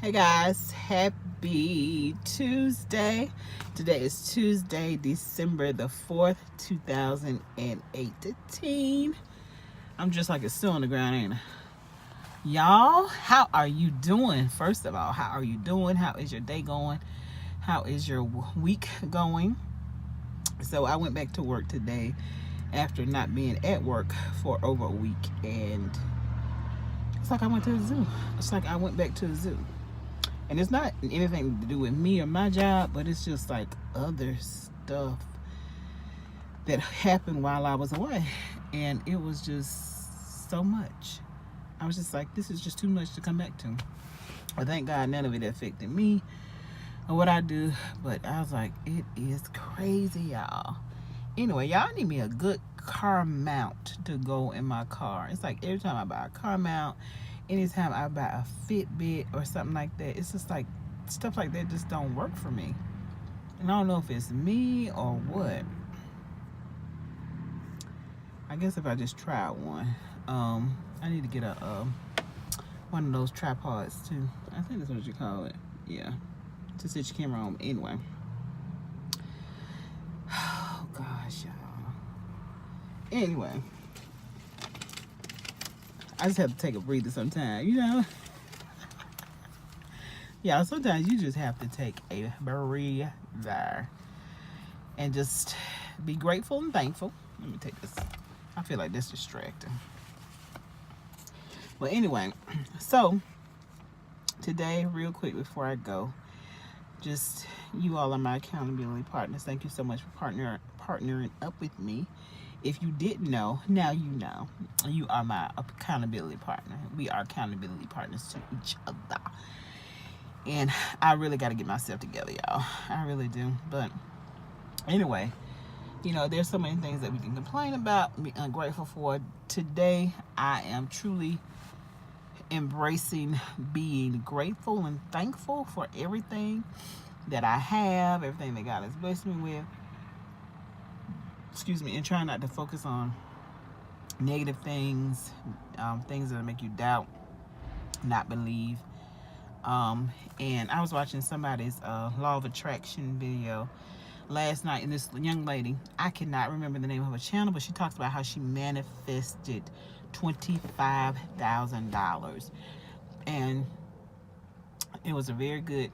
Hey guys, happy Tuesday. Today is Tuesday, December the 4th, 2018. I'm just like a still on the ground, ain't I? Y'all, how are you doing? First of all, how are you doing? How is your day going? How is your week going? So I went back to work today after not being at work for over a week, and it's like I went to the zoo. It's like I went back to the zoo. And it's not anything to do with me or my job, but it's just like other stuff that happened while I was away. And it was just so much. I was just like, this is just too much to come back to. But thank God none of it affected me or what I do. But I was like, it is crazy, y'all. Anyway, y'all need me a good car mount to go in my car. It's like every time I buy a car mount, anytime I buy a Fitbit or something like that, it's just like stuff like that just don't work for me. And I don't know if it's me or what. I guess if I just try one, I need to get a one of those tripods too. I think that's what you call it. Yeah, to sit your camera on. Anyway, oh gosh, y'all. Anyway, I just have to take a breather sometimes, you know. Yeah, sometimes you just have to take a breather and just be grateful and thankful. Let me take this. I feel like this distracting. But anyway, so today, real quick before I go, just you all are my accountability partners. Thank you so much for partnering up with me. If you didn't know, now you know. You are my accountability partner. We are accountability partners to each other. And I really got to get myself together, y'all. I really do. But anyway, you know, there's so many things that we can complain about, be ungrateful for. Today, I am truly embracing being grateful and thankful for everything that I have, everything that God has blessed me with. Excuse me, and trying not to focus on negative things, things that make you doubt, not believe. And I was watching somebody's law of attraction video last night, and this young lady, I cannot remember the name of her channel, but she talks about how she manifested $25,000, and it was a very good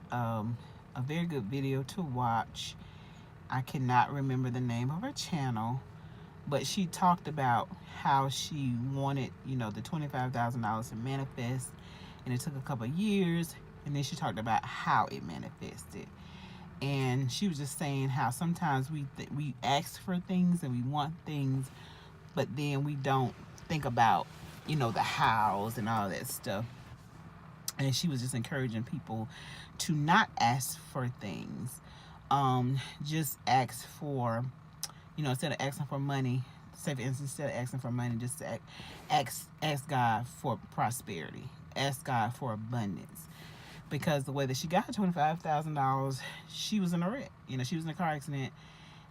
video to watch. I cannot remember the name of her channel, but she talked about how she wanted, you know, the $25,000 to manifest, and it took a couple of years, and then she talked about how it manifested. And she was just saying how sometimes we ask for things and we want things, but then we don't think about, you know, the hows and all that stuff. And she was just encouraging people to not ask for things. Just ask for, you know, instead of asking for money, say for instance, instead of asking for money, just ask God for prosperity. Ask God for abundance. Because the way that she got her $25,000, she was in a wreck. You know, she was in a car accident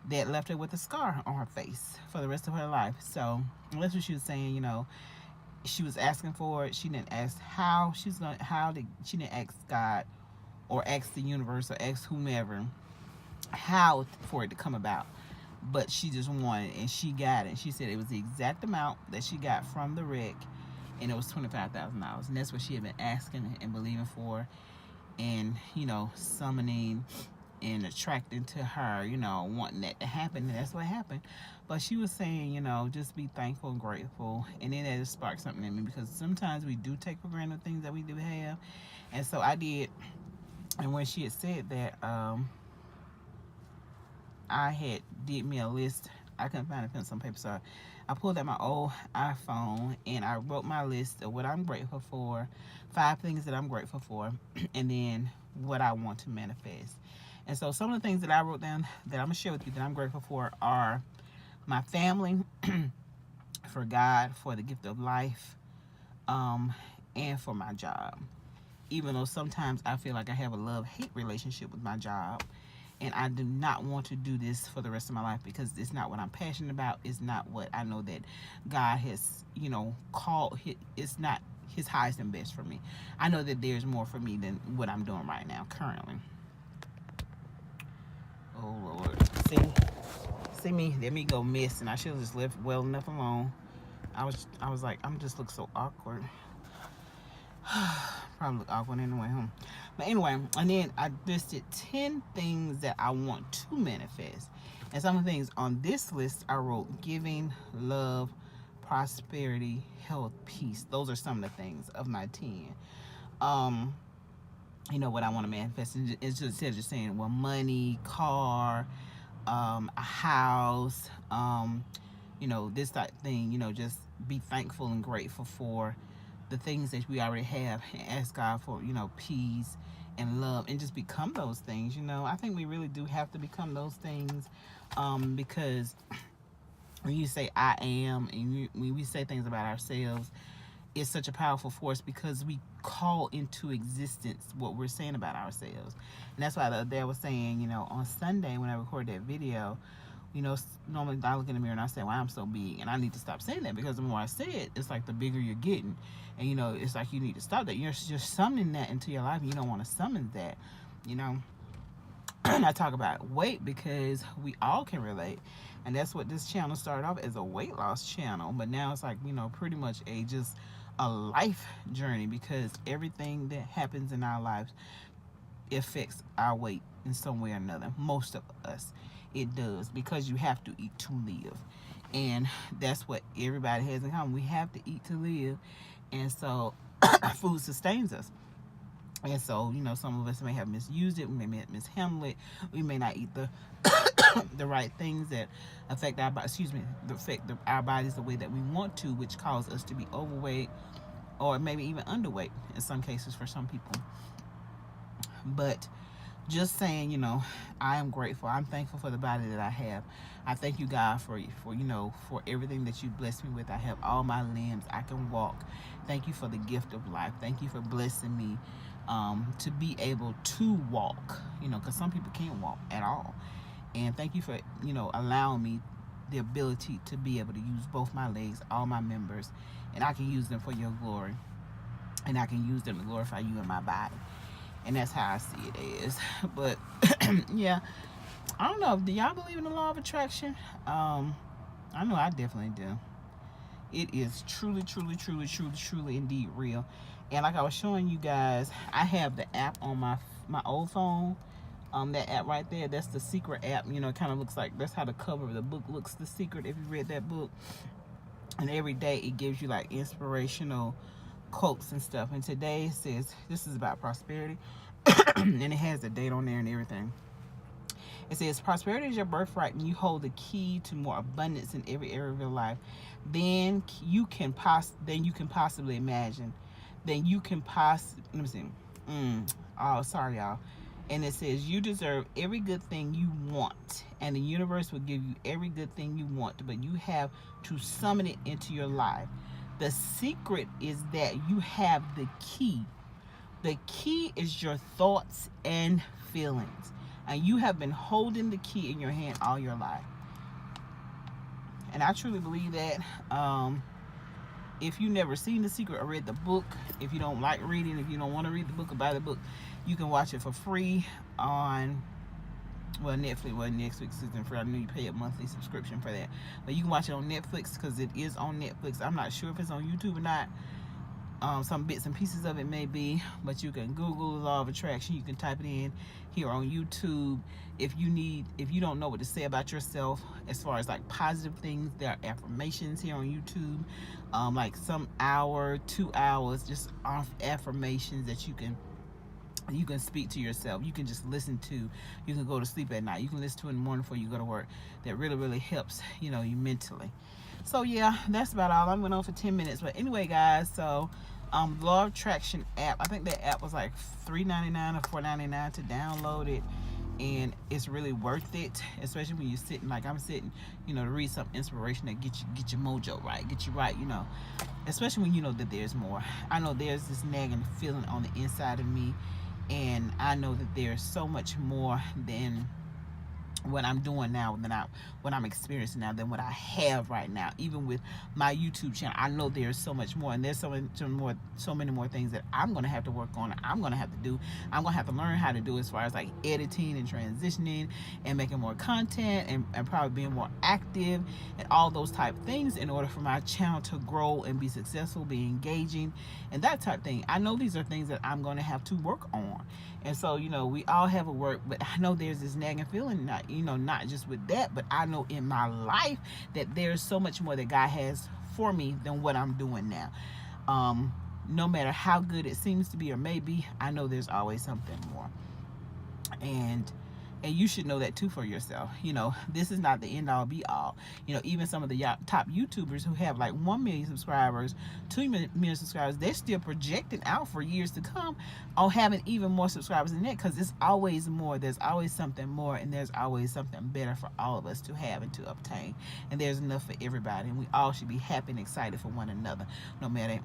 that left her with a scar on her face for the rest of her life. So that's what she was saying. You know, she was asking for it. She didn't ask how she was going. She didn't ask God or ask the universe or ask whomever how for it to come about. But she just wanted it, and she got it. She said it was the exact amount that she got from the wreck, and it was $25,000, and that's what she had been asking and believing for, and, you know, summoning and attracting to her, you know, wanting that to happen, and that's what happened. But she was saying, you know, just be thankful and grateful, and then that sparked something in me, because sometimes we do take for granted things that we do have, and so I did. And when she had said that, I had did me a list. I couldn't find a pencil and paper, so I pulled out my old iPhone and I wrote my list of what I'm grateful for, 5 things that I'm grateful for, and then what I want to manifest. And so some of the things that I wrote down that I'm gonna share with you that I'm grateful for are my family, for God, for the gift of life, and for my job. Even though sometimes I feel like I have a love-hate relationship with my job, and I do not want to do this for the rest of my life, because it's not what I'm passionate about. It's not what I know that God has, you know, called. It's not his highest and best for me. I know that there's more for me than what I'm doing right now currently. Oh Lord. See me, let me go miss, and I should have just left well enough alone. I was like, I'm just look so awkward. Probably look awkward anyway, huh? But anyway, and then I listed 10 things that I want to manifest. And some of the things on this list I wrote: giving, love, prosperity, health, peace. Those are some of the things of my 10. You know what I want to manifest. It's just instead of just saying, well, money, car, a house, you know, this type of thing, you know, just be thankful and grateful for the things that we already have, and ask God for, you know, peace and love, and just become those things. You know, I think we really do have to become those things, because when you say I am, and when we say things about ourselves, it's such a powerful force, because we call into existence what we're saying about ourselves. And that's why the other day I was saying, you know, on Sunday when I recorded that video, you know, normally I look in the mirror and I say, well, I'm so big, and I need to stop saying that, because the more I say it, it's like the bigger you're getting. And, you know, it's like you need to stop that. You're just summoning that into your life, and you don't want to summon that, you know. And I talk about weight because we all can relate. And that's what this channel started off as, a weight loss channel. But now it's like, you know, pretty much just a life journey, because everything that happens in our lives affects our weight in some way or another. Most of us, it does, because you have to eat to live. And that's what everybody has in common. We have to eat to live. And so food sustains us. And so, you know, some of us may have misused it. We may have mishandled it. We may not eat the the right things that affect our our bodies the way that we want to, which cause us to be overweight, or maybe even underweight in some cases for some people. But just saying, you know, I am grateful. I'm thankful for the body that I have. I thank you, God, for you know, for everything that you blessed me with. I have all my limbs. I can walk. Thank you for the gift of life. Thank you for blessing me to be able to walk, you know, because some people can't walk at all. And thank you for, you know, allowing me the ability to be able to use both my legs, all my members, and I can use them for your glory. And I can use them to glorify you in my body. And that's how I see it as. But yeah, I don't know. Do y'all believe in the law of attraction? I know I definitely do. It is truly, truly, truly, truly, truly indeed real. And like I was showing you guys, I have the app on my old phone. That app right there, that's the Secret app. You know, it kind of looks like, that's how the cover of the book looks, The Secret, if you read that book. And every day it gives you like inspirational quotes and stuff. And today it says, this is about prosperity. And it has the date on there and everything. It says, prosperity is your birthright, and you hold the key to more abundance in every area of your life. Then you can possibly imagine. Let me see. Oh, sorry, y'all. And it says, you deserve every good thing you want, and the universe will give you every good thing you want, but you have to summon it into your life. The secret is that you have the key. The key is your thoughts and feelings. And you have been holding the key in your hand all your life. And I truly believe that. If you've never seen The Secret or read the book, if you don't like reading, if you don't want to read the book or buy the book, you can watch it for free on, well, Netflix. Well, Netflix isn't free. I know you pay a monthly subscription for that. But you can watch it on Netflix, because it is on Netflix. I'm not sure if it's on YouTube or not. Some bits and pieces of it may be, but you can Google the law of attraction. You can type it in here on YouTube. If you don't know what to say about yourself, as far as like positive things, there are affirmations here on YouTube, like some hour, 2 hours, just off affirmations that you can speak to yourself. You can just listen to. You can go to sleep at night. You can listen to it in the morning before you go to work. That really, really helps, you know, you mentally. So yeah, that's about all. I went on for 10 minutes. But anyway, guys, so Law of Attraction app, I think that app was like $3.99 or $4.99 to download it. And it's really worth it, especially when you're sitting like I'm sitting, you know, to read some inspiration that get your mojo right, get you right, you know, especially when you know that there's more. I know there's this nagging feeling on the inside of me, and I know that there's so much more than what I'm doing now than what I'm experiencing now than what I have right now. Even with my YouTube channel, I know there's so much more, and there's so many more things that I'm gonna have to work on. I'm gonna have to do. I'm gonna have to learn how to do as far as like editing and transitioning and making more content and probably being more active and all those type of things in order for my channel to grow and be successful, be engaging, and that type of thing. I know these are things that I'm gonna have to work on. And so, we all have a work, but I know there's this nagging feeling, not just with that, but I know in my life that there's so much more that God has for me than what I'm doing now. No matter how good it seems to be or may be, I know there's always something more. And you should know that too for yourself. This is not the end all be all. Even some of the top YouTubers who have like 1 million subscribers, 2 million subscribers, they're still projecting out for years to come on having even more subscribers than that, because it's always more. There's always something more, and there's always something better for all of us to have and to obtain. And there's enough for everybody, and we all should be happy and excited for one another, no matter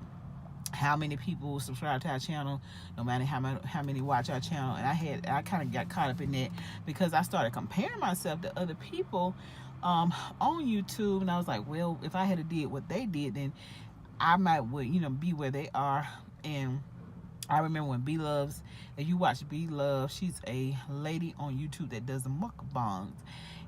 how many people subscribe to our channel, no matter how many watch our channel. And I kind of got caught up in that because I started comparing myself to other people on YouTube, and I was like, well, if I had did what they did, then I might would be where they are. And I remember when B Loves, if you watch B Love, she's a lady on YouTube that does the mukbangs.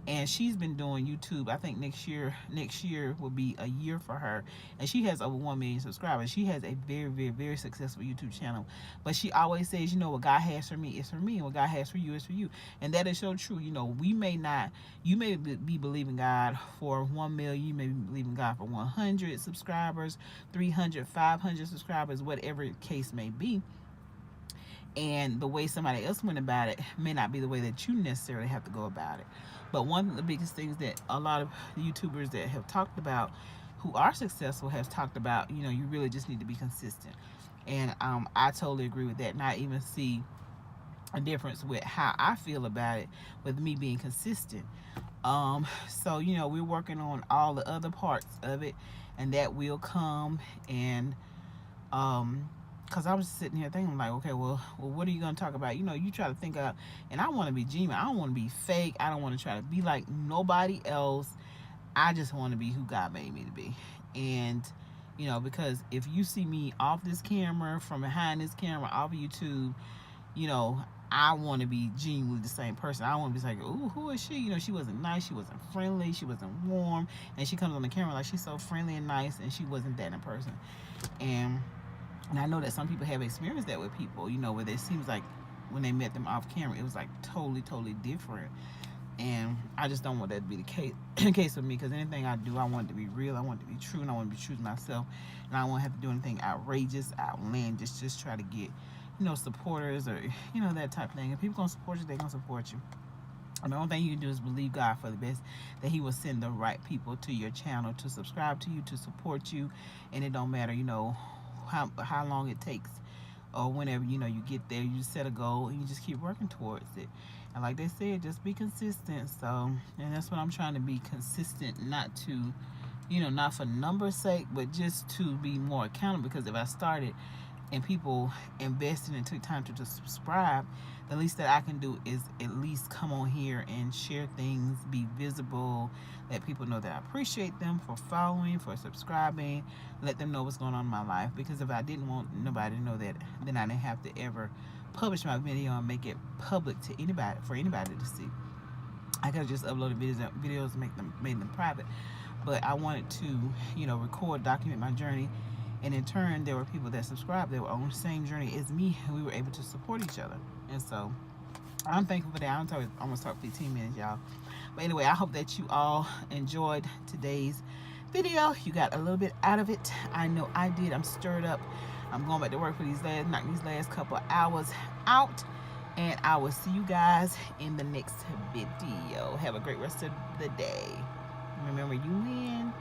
And she's been doing YouTube. I think next year will be a year for her. And she has over 1 million subscribers. She has a very, very, very successful YouTube channel. But she always says, what God has for me is for me, and what God has for you is for you. And that is so true. You may be believing God for 1 million. You may be believing God for 100 subscribers, 300, 500 subscribers, whatever the case may be. And the way somebody else went about it may not be the way that you necessarily have to go about it. But one of the biggest things that a lot of YouTubers that have talked about, who are successful, have talked about, you really just need to be consistent. And I totally agree with that. And I even see a difference with how I feel about it with me being consistent. So, we're working on all the other parts of it, and that will come. And because I was sitting here thinking, like, okay, well, what are you going to talk about? You try to think of, and I want to be genuine. I don't want to be fake. I don't want to try to be like nobody else. I just want to be who God made me to be. And, because if you see me off this camera, from behind this camera, off YouTube, I want to be genuinely the same person. I want to be like, ooh, who is she? She wasn't nice. She wasn't friendly. She wasn't warm. And she comes on the camera like she's so friendly and nice, and she wasn't that in person. And I know that some people have experienced that with people, where it seems like when they met them off camera, it was like totally, totally different. And I just don't want that to be the case with me, because anything I do, I want it to be real. I want it to be true, and I want to be true to myself. And I won't have to do anything outrageous, outlandish, just try to get, supporters or, that type of thing. If people going to support you, they're going to support you. And the only thing you can do is believe God for the best, that He will send the right people to your channel to subscribe to you, to support you. And it don't matter, how long it takes, or whenever you get there, you set a goal and you just keep working towards it. And like they said, just be consistent. So, and that's what I'm trying to be consistent, not to, not for numbers' sake, but just to be more accountable. Because if I started and people invested and took time to subscribe, the least that I can do is at least come on here and share things, be visible, let people know that I appreciate them for following, for subscribing, let them know what's going on in my life. Because if I didn't want nobody to know that, then I didn't have to ever publish my video and make it public to anybody, for anybody to see. I could have just uploaded videos and made them private. But I wanted to, record, document my journey. And in turn, there were people that subscribed that were on the same journey as me, and we were able to support each other. And so I'm thankful for that. I almost talked 15 minutes, y'all. But anyway, I hope that you all enjoyed today's video. You got a little bit out of it. I know I did. I'm stirred up. I'm going back to work for knock these last couple of hours out. And I will see you guys in the next video. Have a great rest of the day. Remember, you win.